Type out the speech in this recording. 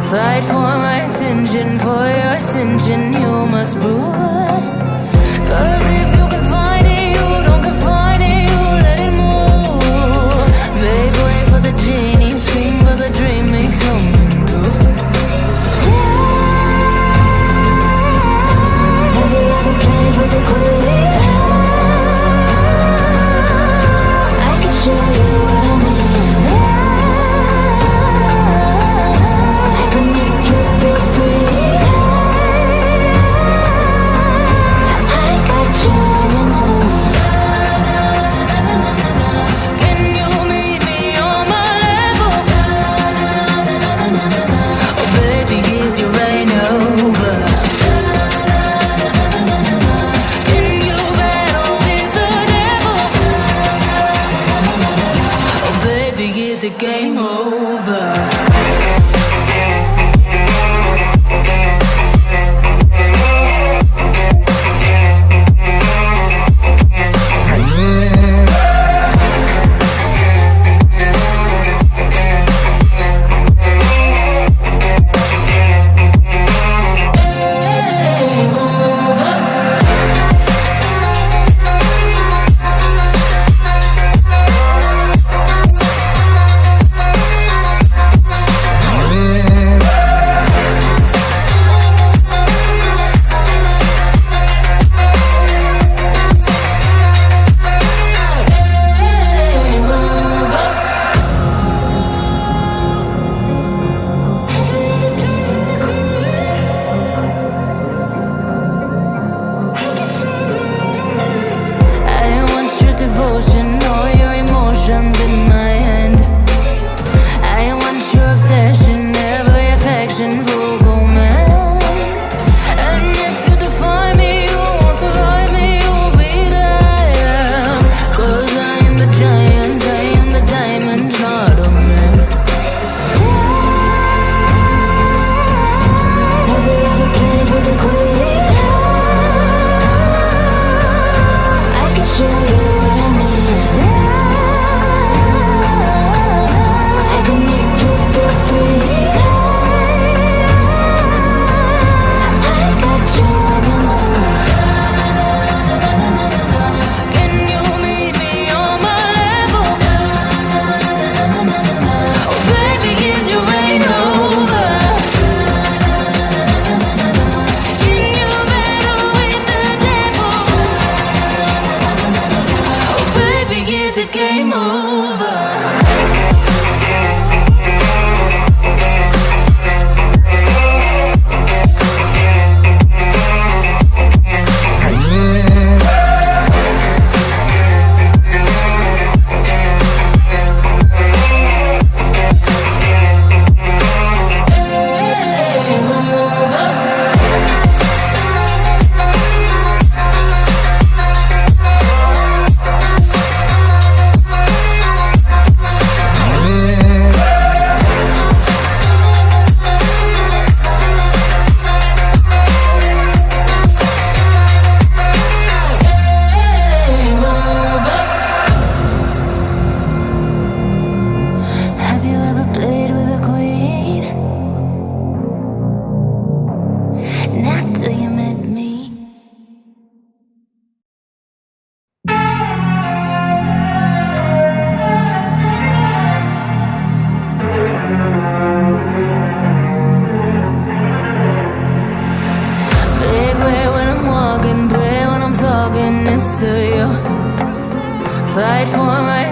Fight for my attention, for your ascension, you must prove it. 'Cause if you can find it, you don't confine it, you let it move. Make way for the genie, scream for the dream, make coming true. Have you ever played with a queen? I can show you what I mean. I can make you feel free. I got you in another league. Can you meet me on my level? Oh baby, is your reign over? Can you battle with the devil? Oh baby, is the game over? All your emotions in my hand. I want your obsession, every affection, full go man. And if you define me, you won't survive me, you'll be there. 'Cause I am the giant, I am the diamond, not a man. Have you ever played with a queen? I can show you what I mean. Game over. Fight for my